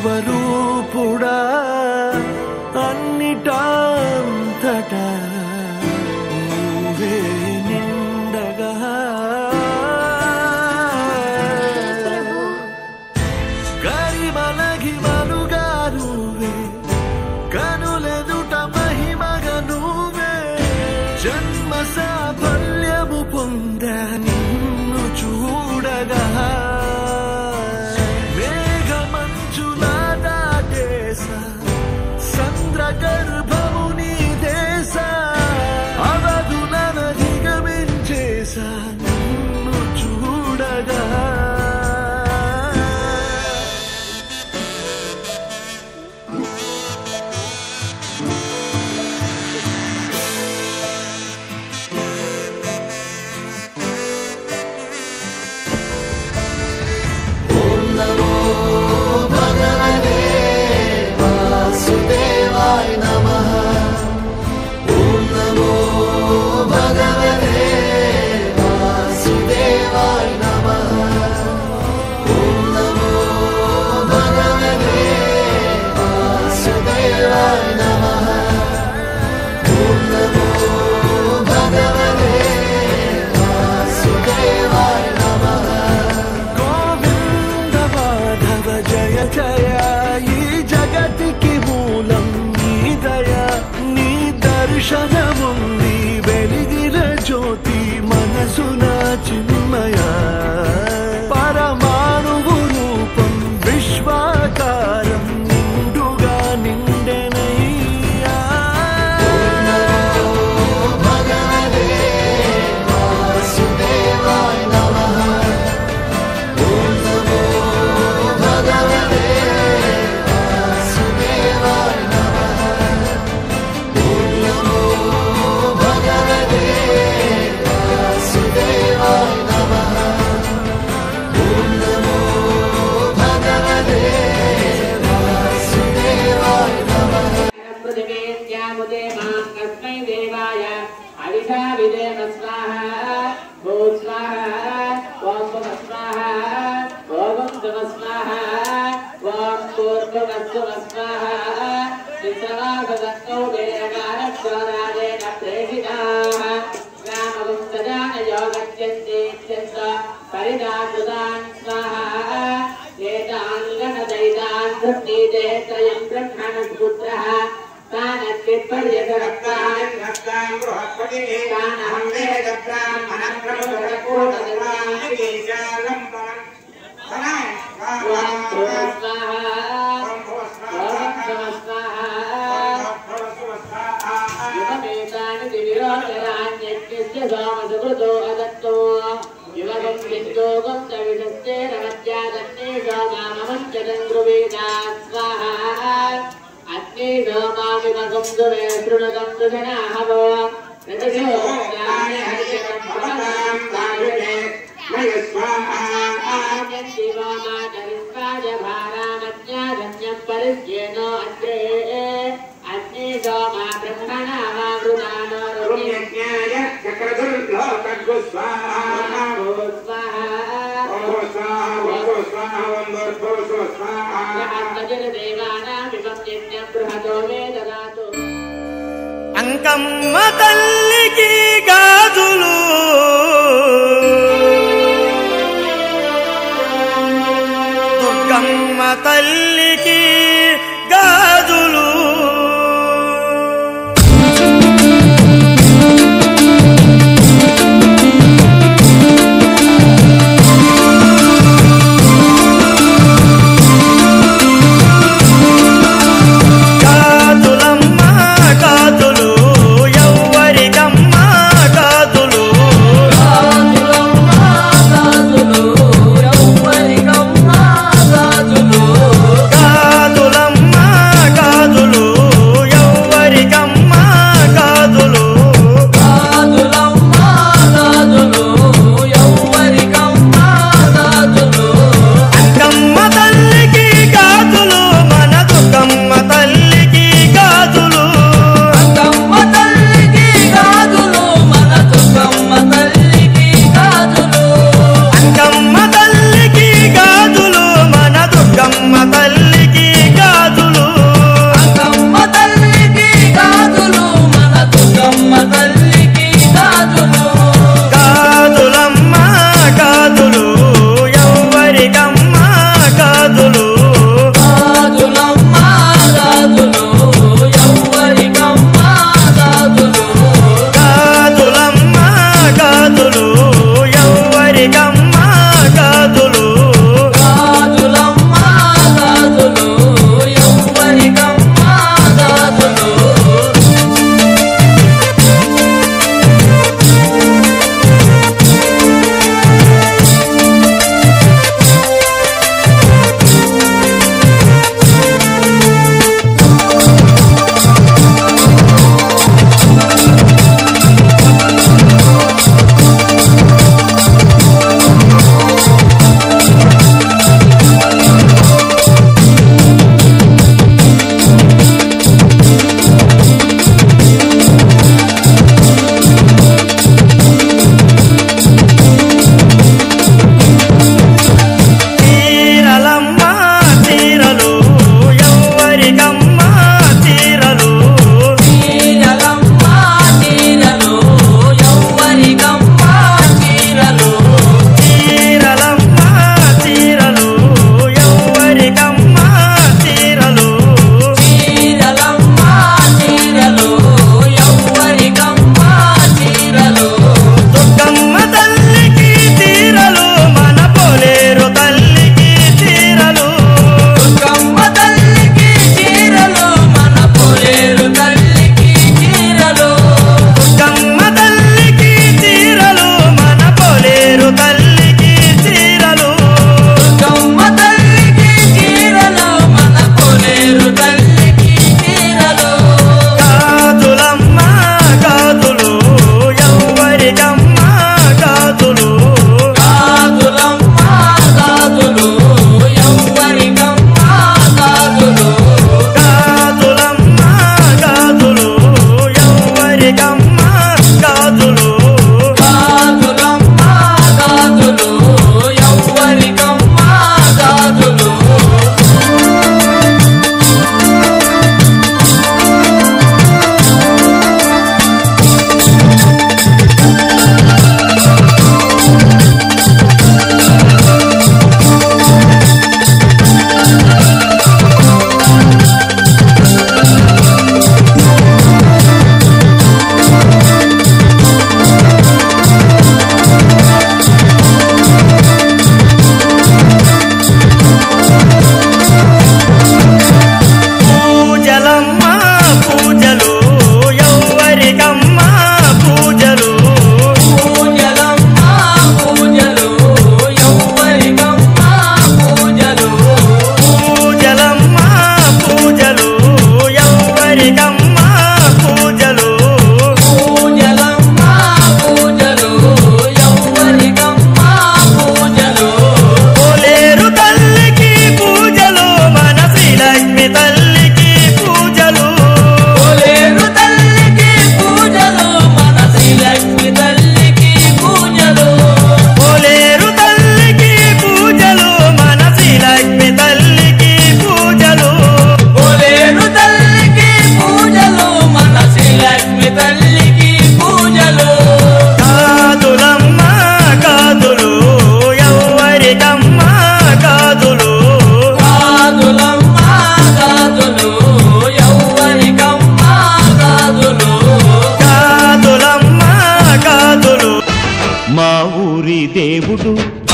स्वरूपुड़ा अन्निटांतटा नीवे निंडगा गरिमलगी मनुगा नुवे कनुलेदुट महिमगा नुवे जन्म साफल्यमु पोंदा निन्नु चूडगा गर्भमुनि देश अवधुलन धिगमिंचेसा निन्नु चूडगा ओम नमो भगवते वासुदेवाय नमः। ओम नमो भगवते वासुदेवाय नमः। ओम नमो भगवते वासुदेवाय नमः। ओम नमो भगवते वासुदेवाय नमः। गोविंद माधव जय जय जगतिकी मूलं नी दया नी दर्शनमुंदी वेलिगिर ज्योति मनसुन चिन्मया परमाणुवु रूपं विश्वाकारं निंडुगा निंडेनయ్యా। ओम नमो भगवते वासुदेवाय नमः। ओम नमो भगवते स्वाहा भूत स्वाहा అంకమ్మ తల్లికి గాజులు దుర్గమ్మ తల్లికి గాజులు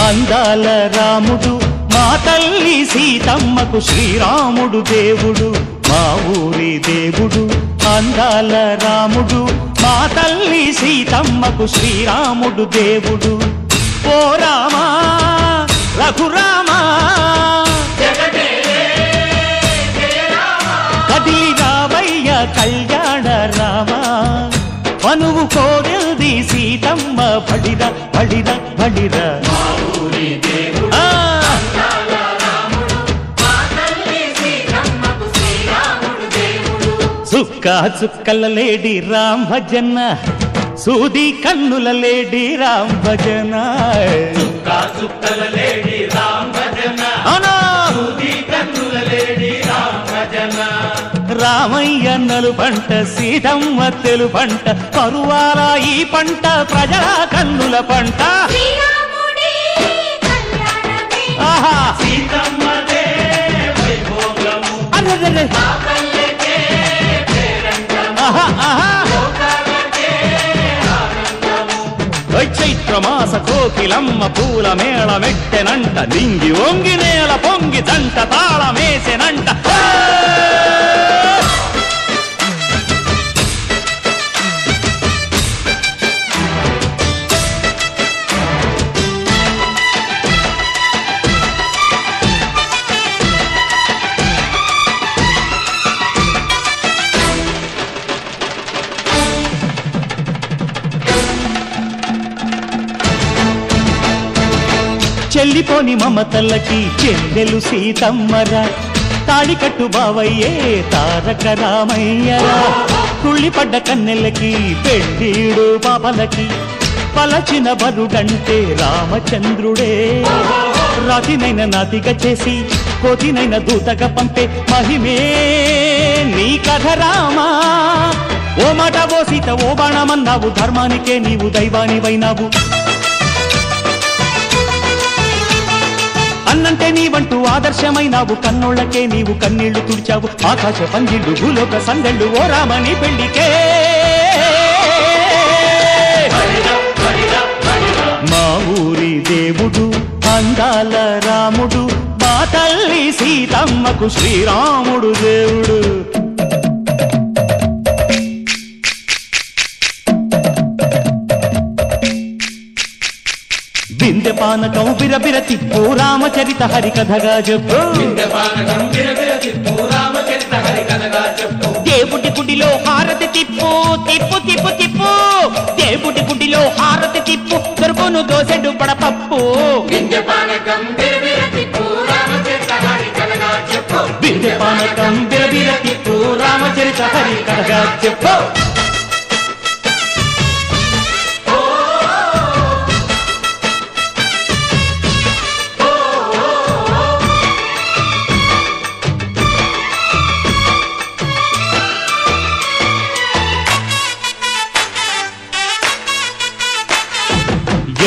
అందాల రాముడు మా తల్లి సీతమ్మకు శ్రీరాముడు దేవుడు మా ఊరి దేవుడు అందాల రాముడు మా తల్లి సీతమ్మకు శ్రీరాముడు దేవుడు ఓ రామా రఘురామా కదిలి రావయ్య కళ్యాణ రామా మనువు కోరింది సీతమ్మ బడిరా బడిరా బడిరా చుక్క చుక్కల లేడి రామ్ భజన సూది కన్నుల లేడి రామ్ భజన చుక్క చుక్కల లేడి రామ్ భజన సూది కన్నుల లేడి రామ్ భజన రామయ్య నలు పంట సీతమ్మ తెలు పంట పరువాల ఈ పంట ప్రజల కన్నుల పంట ఆహా సీతమ్మదే వైభోగము చైత్రమాస కోకిలమ్మ పూల మేళ మెట్టెనంట నింగి ఒంగి నేల పొంగి జంట తాళమేసెనంట చెల్లిపోని మమతల్లకి చెల్లెలు సీతమ్మరా తాడికట్టు బావయ్యే తారక రామయ్యరా తుళ్ళిపడ్డ కన్నెలకి పెళ్ళీడు పాపలకి పలచిన బరుడంటే రామచంద్రుడే రాతినైన నాతిగా చేసి కోతినైన దూతగా పంపే మహిమే నీ కథ రామా ఓ మాట ఓ సీత ఓ బాణమన్నావు ధర్మానికే నీవు దైవానివైనావు అన్నంటే నీవంటూ ఆదర్శమైనావు కన్నోళ్లకే నీవు కన్నీళ్లు తుడిచావు ఆకాశ పందిళ్ళు భూలోక సందళ్ళు ఓ రామని పెళ్లికే మా ఊరి దేవుడు అందాల రాముడు మా తల్లి సీతమ్మకు శ్రీరాముడు దేవుడు బిందె పానకం బిరబిర తిప్పు రామచరిత హరికథగా చెప్పు దేవుడి గుడిలో హారతి తిప్పు తిప్పు తిప్పు తిప్పు దేవుడి గుడిలో హారతి తిప్పు దొరుకును దోసెడు పడపప్పు బిందె పానకం బిరబిర తిప్పు రామచరిత హరికథగా చెప్పు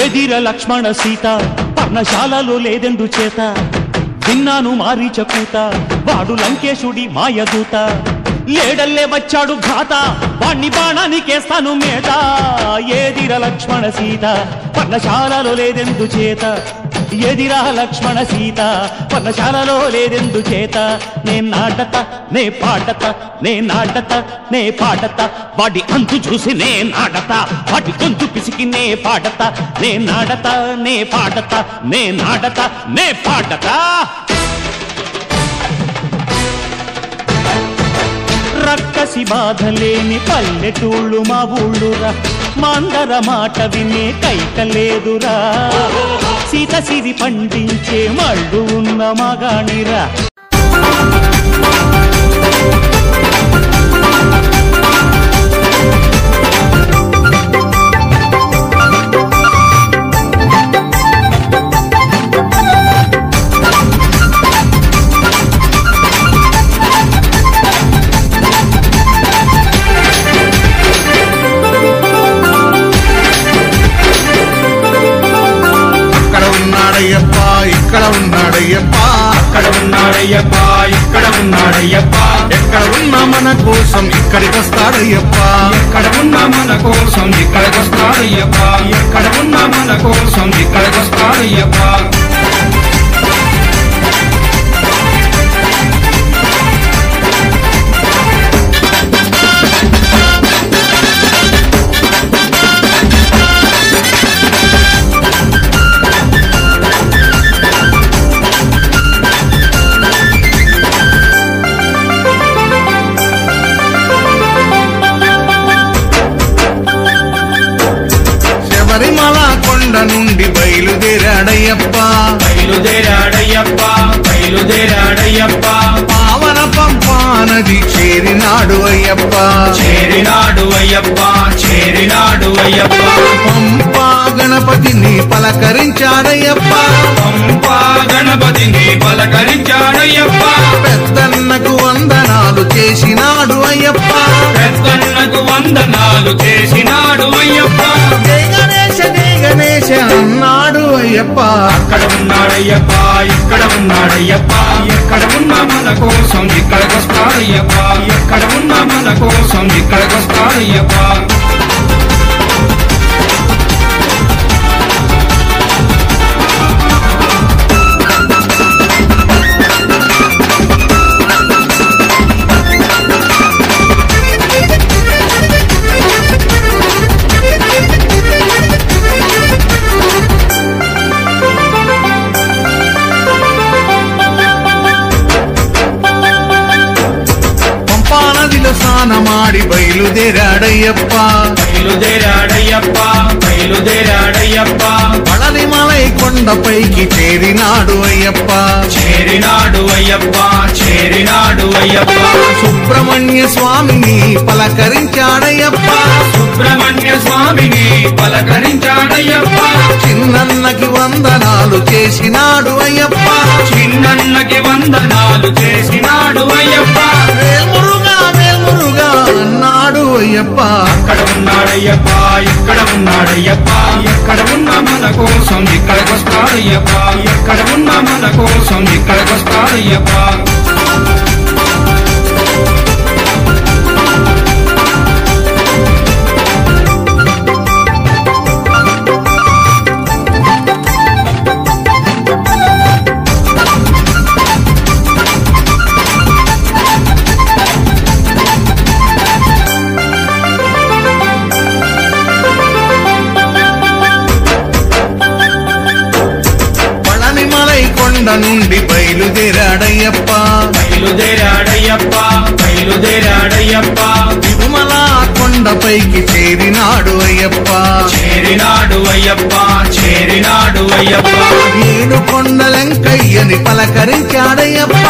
ఎదిర లక్ష్మణ సీత పర్ణశాలలో లేదెందు చేత విన్నాను మారీచకూత వాడు లంకేశుడి మాయదూత లేడల్లే వచ్చాడు ఘాత వాణ్ణి బాణానికేస్తాను మేత ఎదిర లక్ష్మణ సీత పర్ణశాలలో లేదెందు చేత ఎదిరా లక్ష్మణ సీత పర్ణశాలలో లేదెందు చేత నే నాటత నే పాటత నే నాటత నే పాటత వాడి అంతు చూసి నే నాటత వాడి గొంతు పిసికి నే పాటత నే నాటత నే పాటత నే నాటత నే పాటత రక్కసి బాధలేని పల్లెటూళ్ళు మా ఊళ్ళురా మాందర మాట వినే కైకలేదురా సీత సిరి పండించే మళ్ళు ఉన్న మగాణిరా ఉన్నాడయ్యప్ప ఇక్కడ ఉన్నాడయ్యప్ప, అక్కడ ఉన్నాడయ్యప్ప, ఇక్కడ ఉన్నాడయ్యప్ప, ఎక్కడ ఉన్నా మన కోసం ఇక్కడికి వస్తాడయ్యప్ప, ఎక్కడ ఉన్నా మన కోసం ఇక్కడికి వస్తాడయ్యప్ప, ఎక్కడ ఉన్నా మన కోసం ఇక్కడికి వస్తాడయ్యప్ప. శబరిమల కొండ నుండి బయలుదేరాడయ్యప్ప, బయలుదేరాడయ్యప్ప, బయలుదేరాడయ్యప్ప, పావన పంపా నది చేరినాడు అయ్యప్ప, చేరినాడు అయ్యప్ప, చేరినాడు అయ్యప్ప, పంపా గణపతిని పలకరించాడయ్యప్ప, పంపా గణపతిని పలకరించాడయ్యప్ప, పెద్దన్నకు వందనాలు చేసినాడు అయ్యప్ప, పెద్దన్నకు వందనాలు చేసినాడు అయ్యప్ప. జై గణేశ జై గణేశ అన్నాడు అయ్యప్ప, అక్కడ ఉన్నాడయ్యప్ప, ఇక్కడ ఉన్నాడయ్యప్ప, ఎక్కడ ఉన్నా మన కోసం ఇక్కడికి వస్తాడయ్యప్ప, ఎక్కడ ఉన్నా మన కోసం ఇక్కడికి వస్తాడయ్యప్ప. పంపా నదిలో స్నానమాడి బయలుదేరాడయ్యప్ప, బయలుదేరాడయ్యప్ప, బయలుదేరాడయ్యప్ప, పళనిమలై కొండపైకి చేరినాడు అయ్యప్ప, చేరినాడు అయ్యప్ప, చేరినాడు అయ్యప్ప, సుబ్రహ్మణ్య స్వామిని పలకరించాడయ్యప్ప, సుబ్రహ్మణ్య స్వామిని పలకరించాడయ్యప్ప, చిన్నన్నకి వందనాలు చేసినాడు అయ్యప్ప, చిన్నన్నకి వందనాలు చేసినాడు అయ్యప్ప. వేల్మురుగా వేల్మురుగా అన్నాడు అయ్యప్ప, అక్కడ ఉన్నాడయ్యప్ప, ఇక్కడ ఉన్నాడయ్యప్ప, ఎక్కడ ఉన్నా మన కోసం ఇక్కడికి వస్తాడయ్యప్ప, ఎక్కడ ఉన్నా మన కోసం ఇక్కడికి వస్తాడయ్యప్ప. పళనిమలై కొండ నుండి బయలుదేరాడయ్యప్ప, బయలుదేరాడయ్యప్ప, బయలుదేరాడయ్యప్ప, తిరుమల కొండపైకి చేరినాడు అయ్యప్ప, చేరినాడు అయ్యప్ప, చేరినాడు అయ్యప్ప, ఏడు కొండలెంకయ్యని పలకరించాడయ్యప్ప,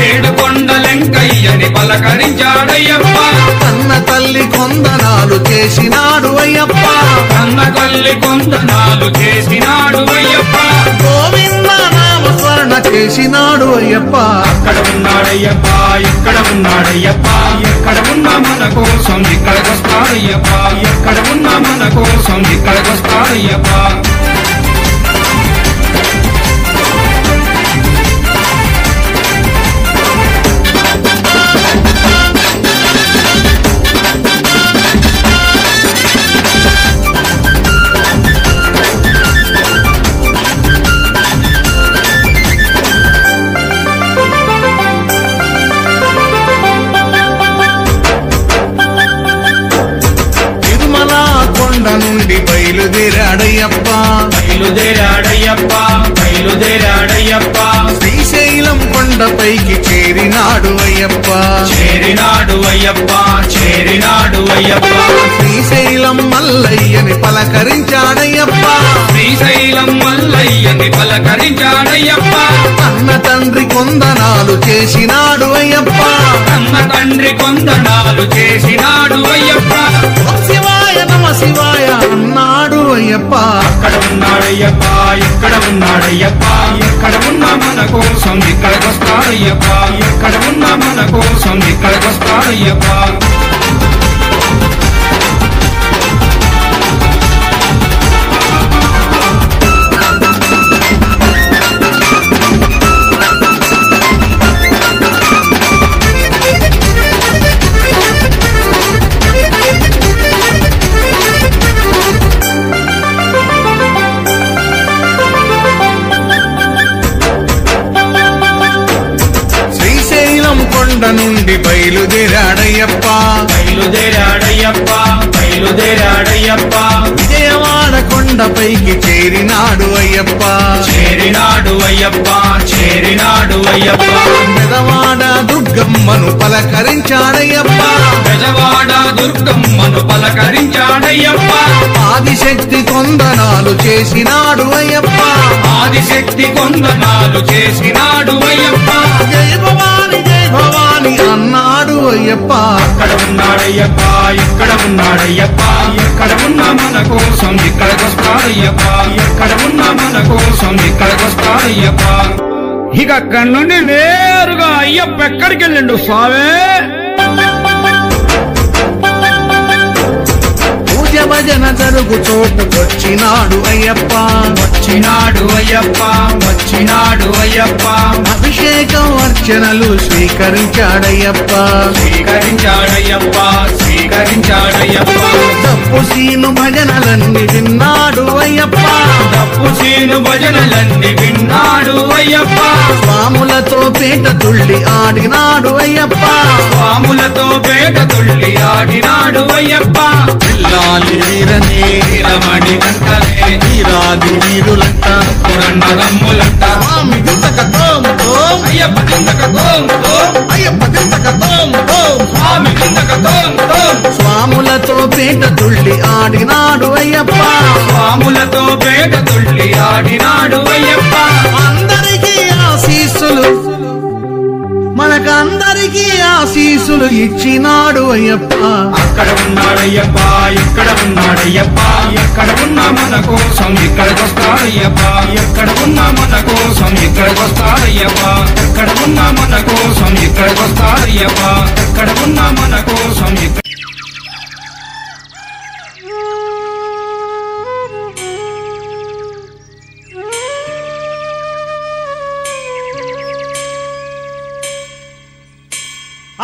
ఏడు కొండలెంకయ్యని పలకరించాడయ్యప్ప, కన్న తల్లి కొందనాలు చేసినాడు అయ్యప్ప, కన్న తల్లి కొందనాలు చేసినాడు అయ్యప్ప. గోవింద నామ స్మరణ చేసినాడు అయ్యప్ప, అక్కడ ఉన్నాడయ్యప్ప, ఇక్కడ ఉన్నాడయ్యప్ప, ఎక్కడ ఉన్నా మన కోసం ఇక్కడికి వస్తాడయ్యప్ప, ఎక్కడ ఉన్నా మన కోసం ఇక్కడికి వస్తాడయ్యప్ప. తిరుమల కొండ నుండి బయలుదేరాడయ్యప్ప, బయలుదేరాడయ్యప్ప, బయలుదేరాడయ్యప్ప, శ్రీశైలం కొండపైకి చేరినాడు అయ్యప్ప, చేరినాడు అయ్యప్ప, చేరినాడు అయ్యప్ప, శ్రీశైలం మల్లయ్యని పలకరించాడయ్యప్ప, శ్రీశైలం మల్లయ్యని పలకరించాడయ్యప్ప, అన్న తండ్రి కొందనాలు చేసినాడు అయ్యప్ప, కన్న తండ్రి కొందనాలు చేసినాడు అయ్యప్ప. ఓం శివాయ నమ శివాయ అన్నాడు అయ్యప్ప, అక్కడ ఉన్నాడయ్యప్ప, ఇక్కడ ఉన్నాడయ్యప్ప, ఎక్కడ ఉన్నా మన కోసం ఇక్కడికి వస్తాడయ్యప్ప, ఎక్కడ ఉన్నా మన కోసం ఇక్కడికి వస్తాడయ్యప్ప. కొండ నుండి బయలుదేరాడయ్యప్ప బయలుదేరాడయ్యప్ప విజయవాడ కొండపైకి చేరినాడు అయ్యప్ప పెదవాడ దుర్గమ్మను పలకరించాడయ్యప్ప ఆదిశక్తి కొందనాలు చేసినాడు అయ్యప్ప జై భవాని అన్నాడు అయ్యప్ప అక్కడ ఉన్నాడయ్యప్ప ఇక్కడ ఉన్నాడయ్యప్ప ఎక్కడ ఉన్నా మన కోసం ఇక్కడికొస్తాడయ్యప్ప ఎక్కడ ఉన్నా మన కోసం ఇక్కడికొస్తాడయ్యప్ప ఇక అక్కడి నుండి నేరుగా అయ్యప్ప ఎక్కడికి వెళ్ళిండు స్వామి పూజ భజన జరుగు చోటుకొచ్చినాడు అయ్యప్ప అభిషేకం అర్చనలు స్వీకరించాడయ్యప్ప తప్పు సీను భజనలన్నీ విన్నాడు అయ్యప్ప స్వాములతో పేట తుళ్ళి ఆడినాడు అయ్యప్ప పిల్లాలి వీరనే వీరాది వీరులంట స్వామి దింతక తోం తోం అయ్యప్ప దింతక తోం తోం స్వాములతో పేట తుళ్ళి ఆడినాడు అయ్యప్ప అందరికీ ఆశీస్సులు మనకందరికీ ఆశీస్సులు ఇచ్చినాడు అయ్యప్ప అక్కడ ఉన్నాడయ్యప్ప ఇక్కడ ఉన్నాడయ్యప్ప ఎక్కడ ఉన్నా మన కోసం ఇక్కడికొస్తాడయ్యప్ప ఎక్కడ ఉన్నా మన కోసం ఇక్కడికొస్తాడయ్యప్ప ఎక్కడ ఉన్నా మన కోసం ఇక్కడికొస్తాడయ్యప్ప ఎక్కడ ఉన్నా మన కోసం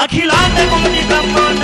అఖిలాండ కోటి బ్రహ్మాండ